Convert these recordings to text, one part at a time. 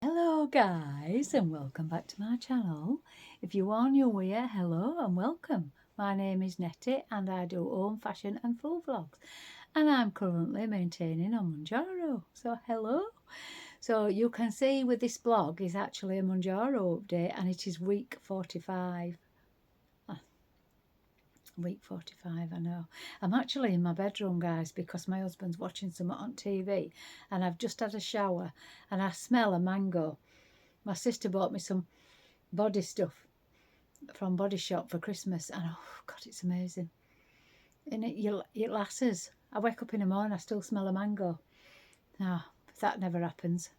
Hello guys and welcome back to my channel. If you are new here, hello and welcome. My name is Nettie and I do home, fashion and food vlogs, and I'm currently maintaining a Mounjaro. So hello. So you can see with this blog is actually a Mounjaro update, and it is week 45. Week 45, I know. I'm actually in my bedroom, guys, because my husband's watching something on TV and I've just had a shower and I smell a mango. My sister bought me some body stuff from Body Shop for Christmas, and oh God, it's amazing. And it lasts. I wake up in the morning, I still smell a mango. No, that never happens.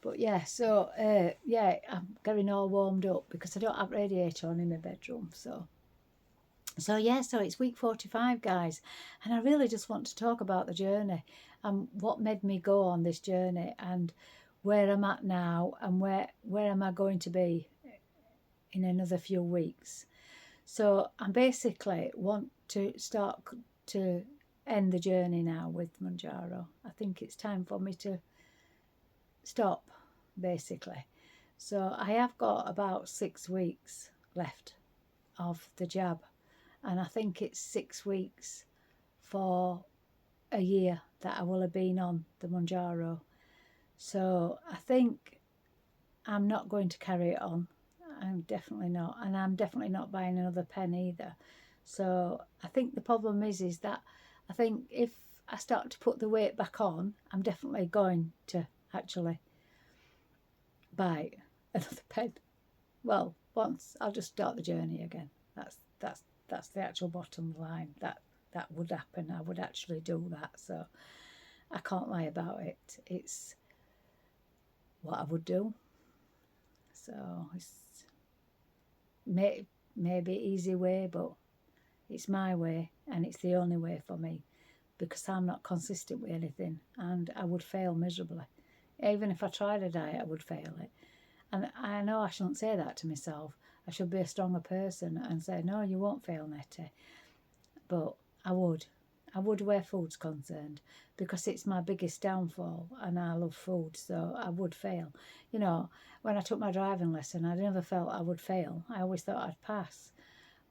But yeah, so yeah, I'm getting all warmed up because I don't have radiator on in my bedroom. So yeah, so it's week 45, guys, and I really just want to talk about the journey and what made me go on this journey and where I'm at now and where am I going to be in another few weeks. So I basically want to start to end the journey now with Mounjaro. I think it's time for me to stop, basically. So I have got about 6 weeks left of the jab, and I think it's 6 weeks for a year that I will have been on the Mounjaro. So I think I'm not going to carry it on. I'm definitely not, and I'm definitely not buying another pen either. So I think the problem is that I think if I start to put the weight back on, I'm definitely going to actually buy another pen. Well, once I'll just start the journey again. That's the actual bottom line. That would happen. I would actually do that. So I can't lie about it. It's what I would do. So it's maybe easy way, but it's my way and it's the only way for me because I'm not consistent with anything and I would fail miserably. Even if I tried a diet, I would fail it. And I know I shouldn't say that to myself. I should be a stronger person and say, no, you won't fail, Nettie. But I would. I would where food's concerned because it's my biggest downfall and I love food, so I would fail. You know, when I took my driving lesson, I never felt I would fail. I always thought I'd pass.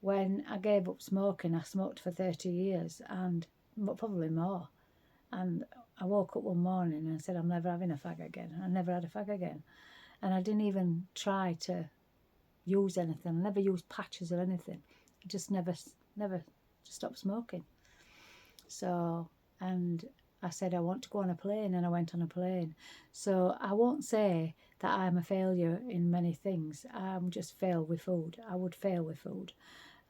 When I gave up smoking, I smoked for 30 years and probably more. And I woke up one morning and said, I'm never having a fag again. I never had a fag again. And I didn't even try to use anything. I never used patches or anything. I just never stopped smoking. So, and I said I want to go on a plane, and I went on a plane. So I won't say that I'm a failure in many things. I'm just fail with food. I would fail with food.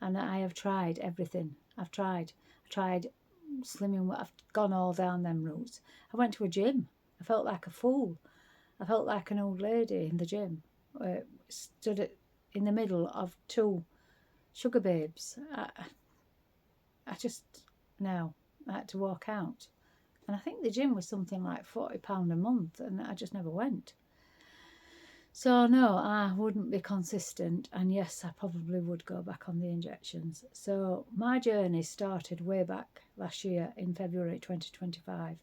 And I have tried everything. I tried slimming. I've gone all down them routes. I went to a gym. I felt like a fool. I felt like an old lady in the gym. Stood in the middle of two sugar babes. I just, no, I had to walk out. And I think the gym was something like £40 a month, and I just never went. So no, I wouldn't be consistent, and yes, I probably would go back on the injections. So my journey started way back last year in February 2025,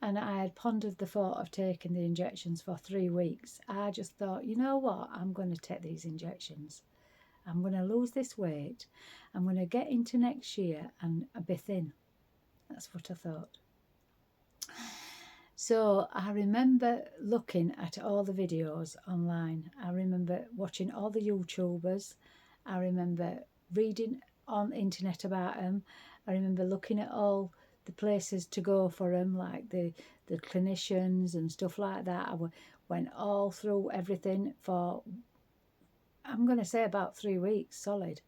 and I had pondered the thought of taking the injections for 3 weeks. I just thought, you know what, I'm going to take these injections. I'm going to lose this weight. I'm going to get into next year and be thin. That's what I thought. So I remember looking at all the videos online. I remember watching all the YouTubers. I remember reading on the internet about them. I remember looking at all the places to go for them, like the clinicians and stuff like that. I went all through everything for, I'm going to say, about 3 weeks solid.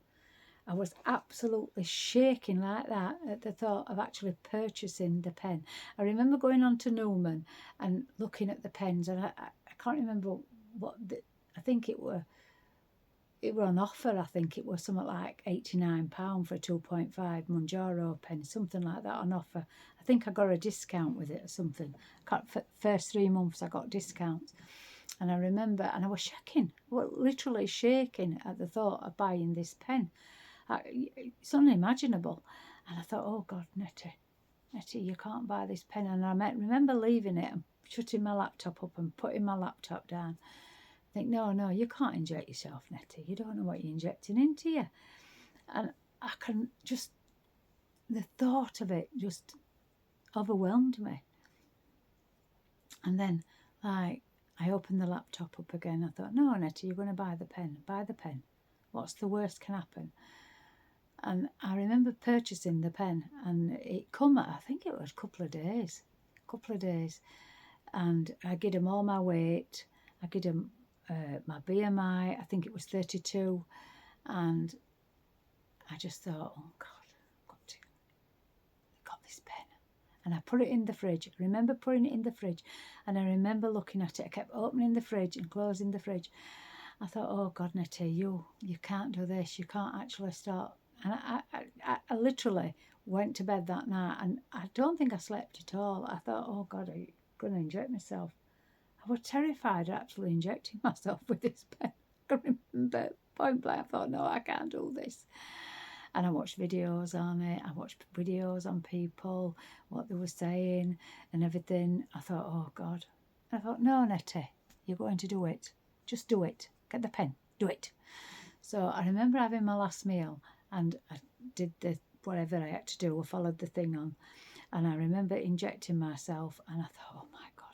I was absolutely shaking like that at the thought of actually purchasing the pen. I remember going on to Newman and looking at the pens, and I can't remember what I think it were on offer. I think it was something like £89 for a 2.5 Mounjaro pen, something like that on offer. I think I got a discount with it or something. First 3 months I got discounts. And I remember, and I was shaking, literally shaking at the thought of buying this pen. It's unimaginable. And I thought, oh God, Nettie, you can't buy this pen. And I remember leaving it and shutting my laptop up and putting my laptop down. I think, no, you can't inject yourself, Nettie. You don't know what you're injecting into you. And I can just, the thought of it just overwhelmed me. And then, like, I opened the laptop up again. I thought, no, Nettie, you're going to buy the pen. Buy the pen. What's the worst can happen? And I remember purchasing the pen, and it come, I think it was a couple of days. And I gave them all my weight. I gave them my BMI. I think it was 32. And I just thought, oh God, I got this pen. And I put it in the fridge. I remember putting it in the fridge, and I remember looking at it. I kept opening the fridge and closing the fridge. I thought, oh God, Nettie, you can't do this. You can't actually start. And I literally went to bed that night, and I don't think I slept at all. I thought, oh God, I'm going to inject myself. I was terrified of actually injecting myself with this pen. I can remember point blank, I thought, no, I can't do this. And I watched videos on it. I watched videos on people, what they were saying and everything. I thought, oh God. I thought, no, Nettie, you're going to do it. Just do it. Get the pen. Do it. So I remember having my last meal, and I did the whatever I had to do. I followed the thing on. And I remember injecting myself, and I thought, oh my God,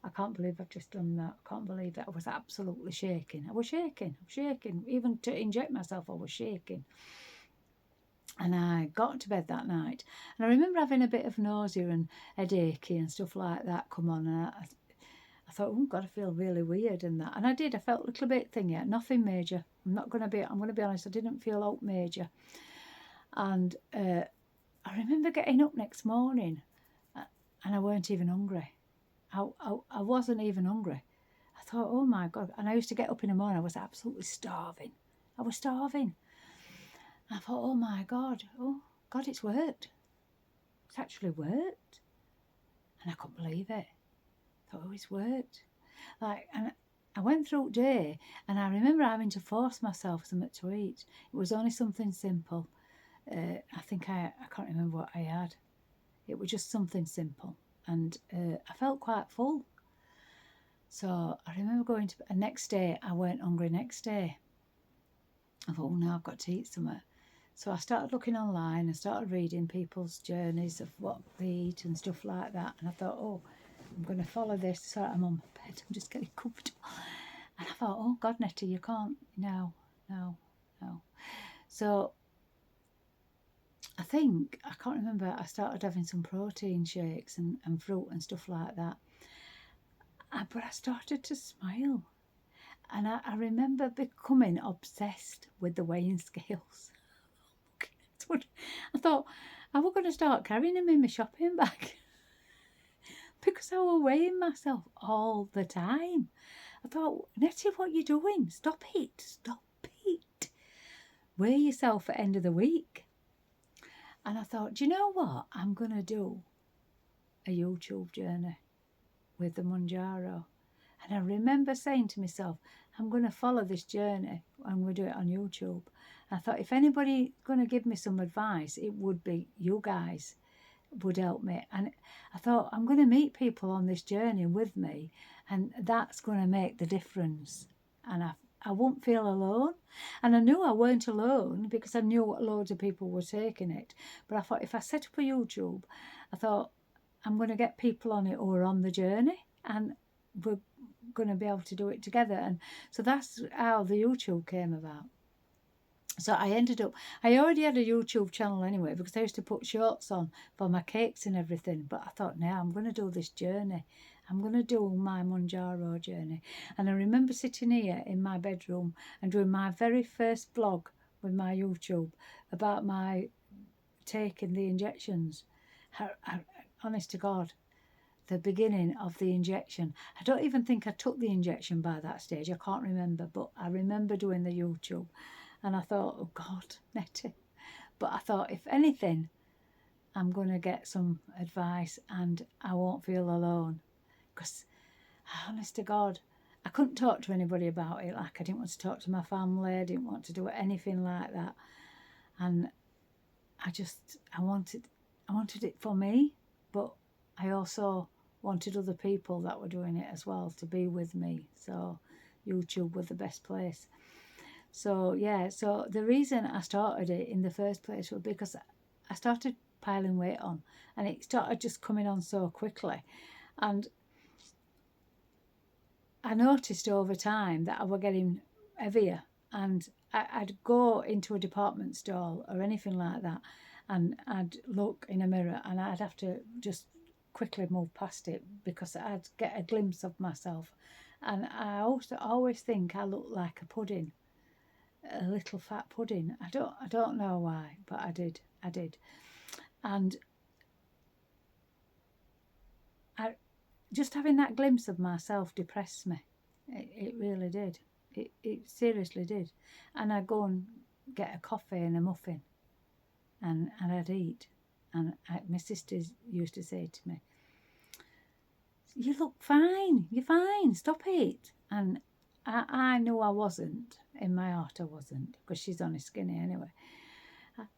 I can't believe I've just done that. I can't believe it. I was absolutely shaking. I was shaking. Even to inject myself, I was shaking. And I got to bed that night. And I remember having a bit of nausea and headachy and stuff like that come on. And I thought, oh God, I feel really weird and that. And I did. I felt a little bit thingy. Nothing major. I'm going to be honest. I didn't feel out major. And I remember getting up next morning, and I weren't even hungry. I wasn't even hungry. I thought, oh my God. And I used to get up in the morning. I was absolutely starving. I was starving. I thought, oh my God. Oh God, it's worked. It's actually worked. And I couldn't believe it. I thought, oh, it's worked. And I went through the day, and I remember having to force myself something to eat. It was only something simple. I think I can't remember what I had. It was just something simple. And I felt quite full. So I remember going to the next day. I weren't hungry next day. I thought, oh no, I've got to eat something. So I started looking online and started reading people's journeys of what they eat and stuff like that. And I thought, oh, I'm going to follow this. So I'm on my bed. I'm just getting comfortable. And I thought, oh God, Nettie, you can't. No. So I think, I can't remember, I started having some protein shakes and fruit and stuff like that. But I started to smile. And I remember becoming obsessed with the weighing scales. I thought, I was going to start carrying them in my shopping bag. Because I was weighing myself all the time. I thought, Nettie, what are you doing? Stop it. Weigh yourself at the end of the week. And I thought, do you know what? I'm going to do a YouTube journey with the Mounjaro. And I remember saying to myself, I'm going to follow this journey and we'll do it on YouTube. And I thought, if anybody going to give me some advice, it would be you guys would help me. And I thought, I'm going to meet people on this journey with me, and that's going to make the difference. And I won't feel alone. And I knew I weren't alone because I knew loads of people were taking it. But I thought, if I set up a YouTube, I thought, I'm going to get people on it who are on the journey, and we're going to be able to do it together. And so that's how the YouTube came about. So I already had a YouTube channel anyway, because I used to put shorts on for my cakes and everything. But I thought, now I'm going to do this journey. I'm going to do my Mounjaro journey. And I remember sitting here in my bedroom and doing my very first vlog with my YouTube about my taking the injections. Honest to God, the beginning of the injection. I don't even think I took the injection by that stage. I can't remember. But I remember doing the YouTube. And I thought, oh God, Nettie. But I thought, if anything, I'm going to get some advice and I won't feel alone. Because, honest to God, I couldn't talk to anybody about it. Like, I didn't want to talk to my family. I didn't want to do anything like that. And I wanted it for me. But I also wanted other people that were doing it as well to be with me. So YouTube was the best place. So yeah, so the reason I started it in the first place was because I started piling weight on, and it started just coming on so quickly. And I noticed over time that I was getting heavier, and I'd go into a department store or anything like that, and I'd look in a mirror and I'd have to just quickly move past it because I'd get a glimpse of myself. And I also always think I look like a pudding, a little fat pudding. I don't know why, but I did. And I just having that glimpse of myself depressed me. It really did. It seriously did. And I'd go and get a coffee and a muffin, and I'd eat. And my sisters used to say to me, "You look fine. You're fine. Stop it." And I knew I wasn't. In my heart, I wasn't, because she's only skinny anyway.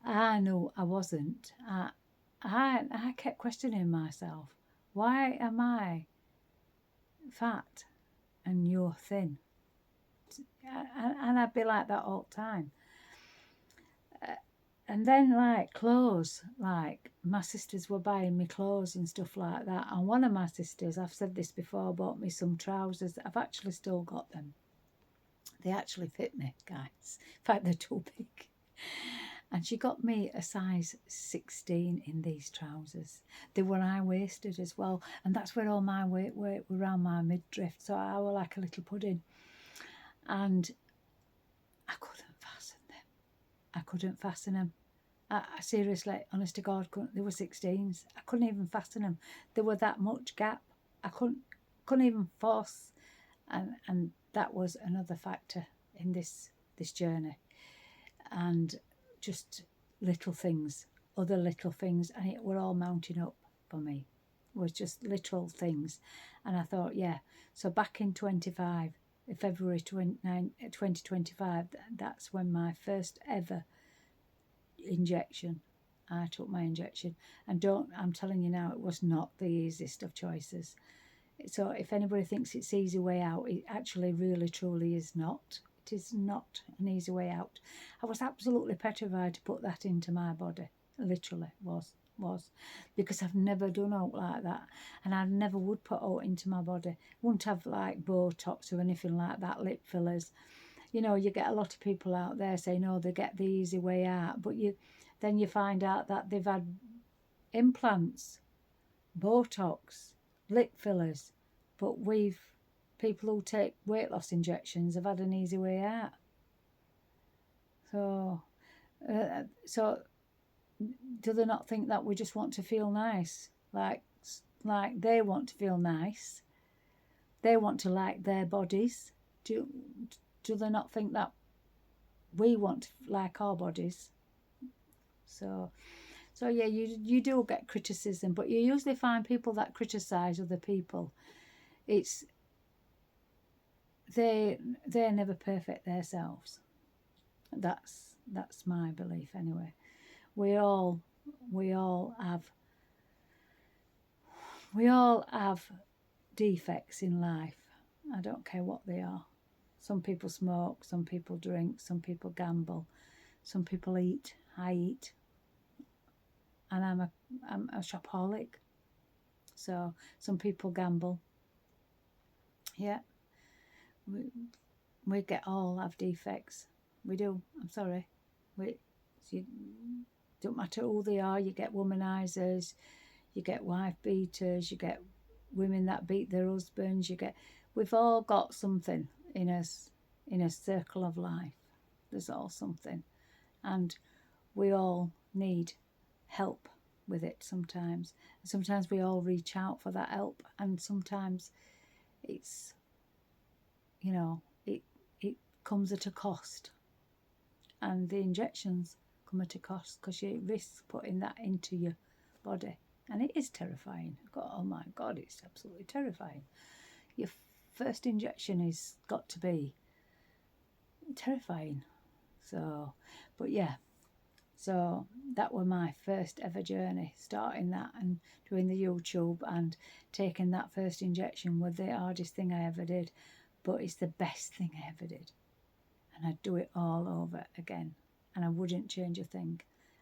I knew I wasn't. I kept questioning myself. Why am I fat and you're thin? And I'd be like that all the time. And then, like, clothes, like my sisters were buying me clothes and stuff like that. And one of my sisters, I've said this before, bought me some trousers. I've actually still got them. They actually fit me, guys. In fact, they're too big. And she got me a size 16 in these trousers. They were high-waisted as well. And that's where all my weight were around my midriff. So I was like a little pudding. And I couldn't fasten them. I couldn't fasten them. I seriously, honest to God, couldn't. They were 16s. I couldn't even fasten them. There were that much gap. I couldn't even force. And that was another factor in this journey. And just little things, other little things, and it were all mounting up for me. It was just little things. And I thought, yeah. So back in February 29, 2025, that's when my first ever injection. I took my injection, and I'm telling you now, it was not the easiest of choices. So if anybody thinks it's easy way out, it actually really truly is not. It is not an easy way out. I was absolutely petrified to put that into my body. Literally was, because I've never done out like that, and I never would put out into my body. Wouldn't have like Botox or anything like that, lip fillers. You know, you get a lot of people out there saying, "Oh, they get the easy way out," but then you find out that they've had implants, Botox, lip fillers, but people who take weight loss injections have had an easy way out. So do they not think that we just want to feel nice? Like they want to feel nice. They want to like their bodies. Do they not think that we want to like our bodies? So yeah, you do get criticism, but you usually find people that criticize other people. They're never perfect themselves. That's my belief anyway. We all have defects in life. I don't care what they are. Some people smoke, some people drink, some people gamble, some people eat. I eat, and I'm a shopaholic. So some people gamble. Yeah, we all have defects. We do. I'm sorry. Don't matter who they are. You get womanizers, you get wife beaters, you get women that beat their husbands. We've all got something in us, in a circle of life. There's all something, and we all need help with it sometimes. Sometimes we all reach out for that help, and sometimes it's, it comes at a cost, and the injections come at a cost because you risk putting that into your body, and it is terrifying. Oh my God, it's absolutely terrifying. Your first injection has got to be terrifying. So, but yeah, So that were my first ever journey, starting that and doing the YouTube and taking that first injection was the hardest thing I ever did, but it's the best thing I ever did. And I'd do it all over again, and I wouldn't change a thing.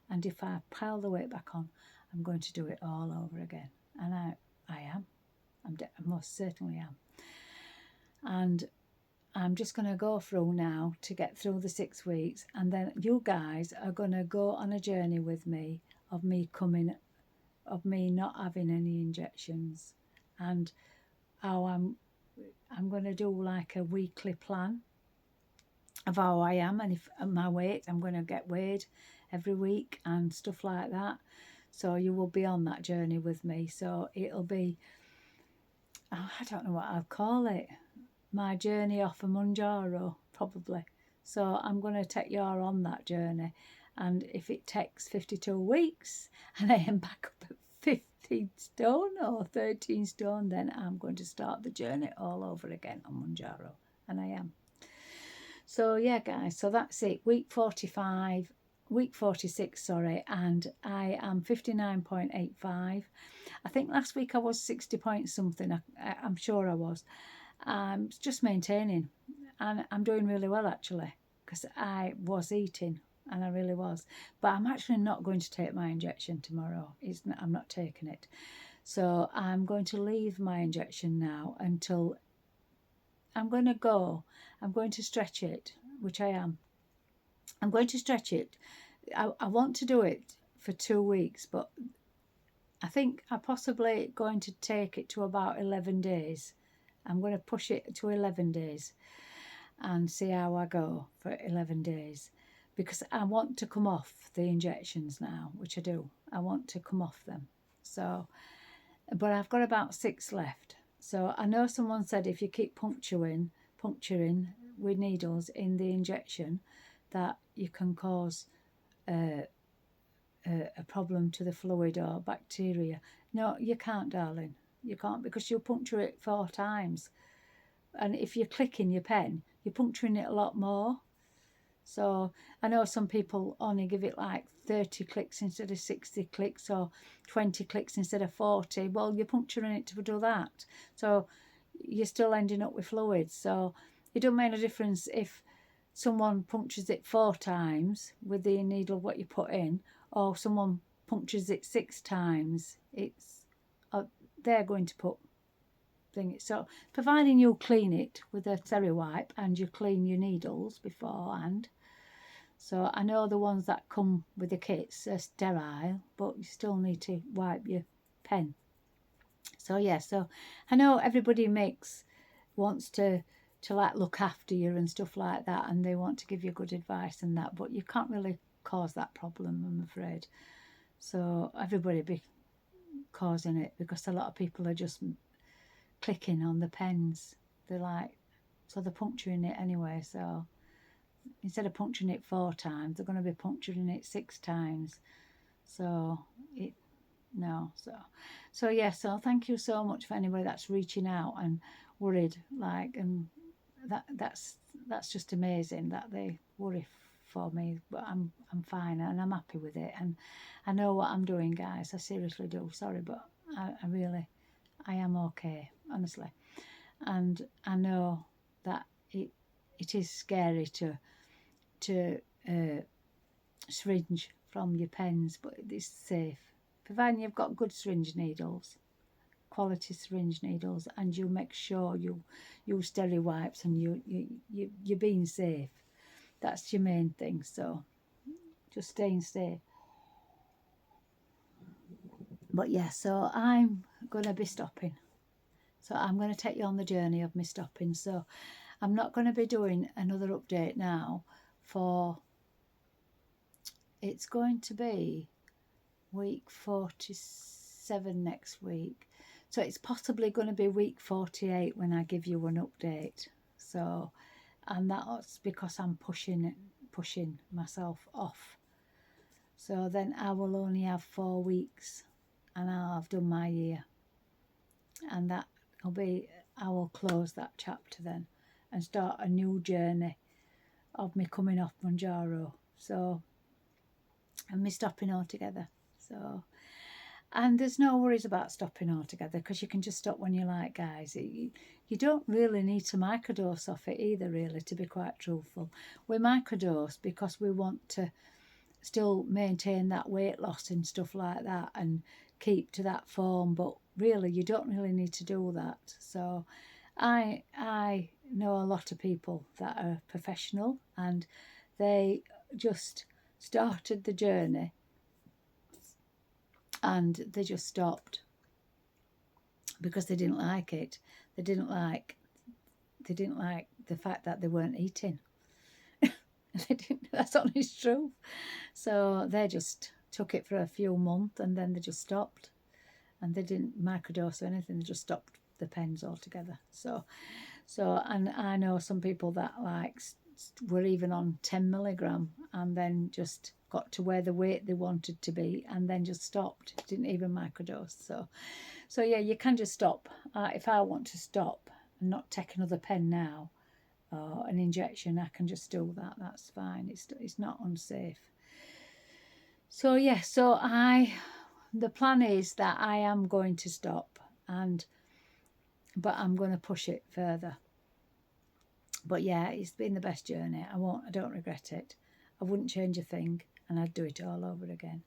And if I pile the weight back on, I'm going to do it all over again. And I am. I most certainly am. And I'm just going to go through now to get through the 6 weeks, and then you guys are going to go on a journey with me of me not having any injections, and how I'm going to do like a weekly plan of how I am, and if my weight, I'm going to get weighed every week and stuff like that. So you will be on that journey with me. So it'll be, oh, I don't know what I'll call it, my journey off of Mounjaro, probably. So I'm going to take you all on that journey, and if it takes 52 weeks and I am back up at 15 stone or 13 stone, then I'm going to start the journey all over again on Mounjaro, and I am. So yeah, guys, so that's it. Week 46, sorry, and I am 59.85. I think last week I was 60 point something. I'm sure I was. It's just maintaining, and I'm doing really well actually, because I was eating, and I really was. But I'm actually not going to take my injection tomorrow. I'm not taking it. So I'm going to leave my injection now until I'm going to stretch it, which I am. I'm going to stretch it. I want to do it for 2 weeks, but I think I'm possibly going to take it to about 11 days. I'm going to push it to 11 days and see how I go for 11 days, because I want to come off the injections now, which I do. I want to come off them. So, but I've got about 6 left. So I know someone said if you keep puncturing with needles in the injection, that you can cause a problem to the fluid or bacteria. No, you can't, darling. You can't, because you'll puncture it 4 times. And if you're clicking your pen, you're puncturing it a lot more. So I know some people only give it like 30 clicks instead of 60 clicks, or 20 clicks instead of 40. Well, you're puncturing it to do that. So you're still ending up with fluids. So it don't make a difference if someone punctures it 4 times with the needle what you put in, or someone punctures it 6 times. They're going to put things. So providing you clean it with a terry wipe and you clean your needles beforehand. So I know the ones that come with the kits are sterile, but you still need to wipe your pen. So yeah, so I know everybody wants to like look after you and stuff like that, and they want to give you good advice and that, but you can't really cause that problem, I'm afraid. So everybody be causing it, because a lot of people are just clicking on the pens. They're puncturing it anyway. So instead of puncturing it 4 times, they're going to be puncturing it 6 times. So yeah, so thank you so much for anybody that's reaching out and worried, and that's just amazing that they worry for me. But I'm fine, and I'm happy with it, and I know what I'm doing, guys. I seriously do. Sorry, but I am okay, honestly. And I know that it is scary to syringe from your pens, but it's safe, providing you've got good syringe needles, quality syringe needles, and you make sure you use terry wipes and you're being safe. That's your main thing. So just staying safe. But yeah, so I'm going to be stopping. So I'm going to take you on the journey of me stopping. So I'm not going to be doing another update now for, it's going to be week 47 next week. So it's possibly going to be week 48 when I give you an update. So, and that's because I'm pushing myself off. So then I will only have 4 weeks and I'll have done my year. And that will be, I will close that chapter then and start a new journey of me coming off Mounjaro. So and me stopping altogether. So, and there's no worries about stopping altogether because you can just stop when you like, guys. You don't really need to microdose off it either, really, to be quite truthful. We microdose because we want to still maintain that weight loss and stuff like that and keep to that form, but really you don't really need to do that. So I know a lot of people that are professional and they just started the journey and they just stopped because they didn't like it. They didn't like the fact that they weren't eating. That's honest truth. So they just took it for a few months and then they just stopped, and they didn't microdose or anything. They just stopped the pens altogether. So and I know some people that like were even on 10 milligram and then just got to where the weight they wanted to be and then just stopped, didn't even microdose. So yeah, you can just stop. If I want to stop and not take another pen now or an injection, I can just do that. That's fine. It's not unsafe. So yeah, so the plan is that I am going to stop, but I'm going to push it further. But yeah, it's been the best journey. I don't regret it. I wouldn't change a thing, and I'd do it all over again.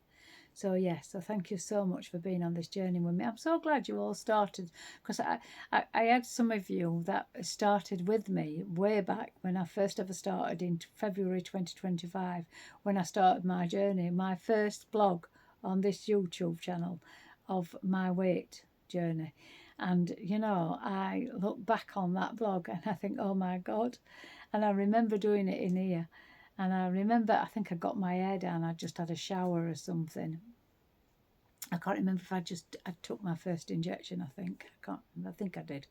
So yeah, so thank you so much for being on this journey with me. I'm so glad you all started, because I had some of you that started with me way back when I first ever started in February 2025, when I started my journey, my first blog on this YouTube channel of my weight journey. And, you know, I look back on that blog and I think, oh my God. And I remember doing it in here. And I remember, I think I got my hair down. I just had a shower or something. I can't remember if I took my first injection, I think. I think I did.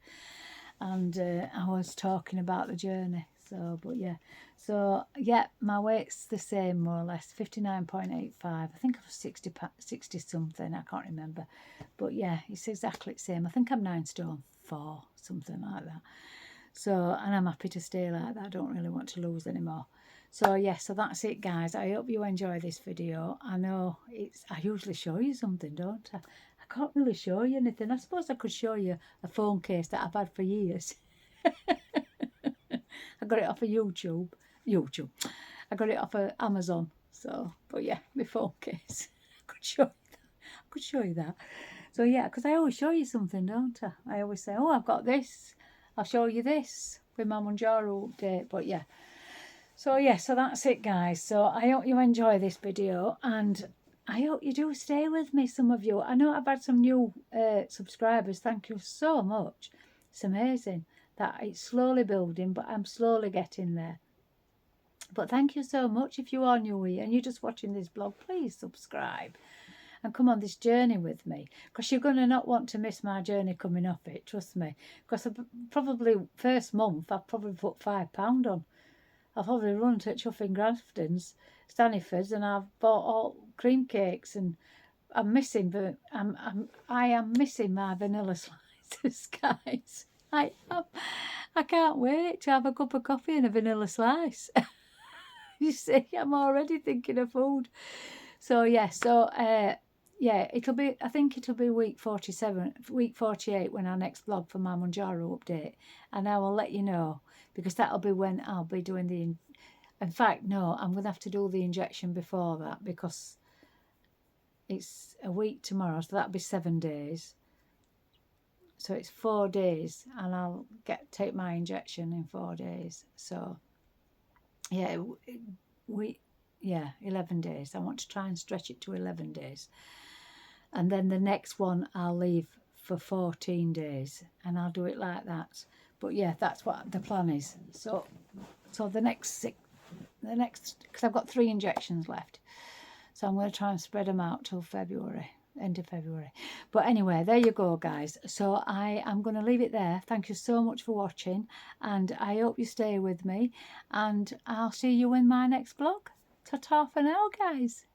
And I was talking about the journey. So, but yeah. So, yeah, my weight's the same, more or less, 59.85. I think I was 60 something, I can't remember. But yeah, it's exactly the same. I think I'm 9 stone 4, something like that. So, and I'm happy to stay like that. I don't really want to lose anymore. So yeah, so that's it, guys. I hope you enjoy this video. I know I usually show you something, don't I? I can't really show you anything. I suppose I could show you a phone case that I've had for years. I got it off of YouTube. I got it off of Amazon. So, but yeah, my phone case. I could show you that. So yeah, because I always show you something, don't I? I always say, oh, I've got this. I'll show you this with my Mounjaro update. But yeah. So yeah, so that's it, guys. So I hope you enjoy this video, and I hope you do stay with me, some of you. I know I've had some new subscribers. Thank you so much. It's amazing that it's slowly building, but I'm slowly getting there. But thank you so much. If you are new here and you're just watching this blog, please subscribe and come on this journey with me, because you're going to not want to miss my journey coming off it, trust me. Because probably first month I've probably put £5 on. I've probably run to Chuffing Grafton's, Staniford's, and I've bought all cream cakes, and I'm missing, but I am missing my vanilla slices, guys. I am. I can't wait to have a cup of coffee and a vanilla slice. You see, I'm already thinking of food. So yeah, yeah, I think it'll be week 48 when our next vlog for my Mounjaro update, and I will let you know, because that'll be when I'll be doing in fact, no, I'm going to have to do the injection before that, because it's a week tomorrow, so that'll be 7 days. So it's 4 days, and I'll take my injection in 4 days. So yeah, 11 days. I want to try and stretch it to 11 days. And then the next one I'll leave for 14 days, and I'll do it like that. But yeah, that's what the plan is. So the next, because I've got 3 injections left. So I'm going to try and spread them out till February, end of February. But anyway, there you go, guys. So I am going to leave it there. Thank you so much for watching, and I hope you stay with me, and I'll see you in my next vlog. Ta-ta for now, guys.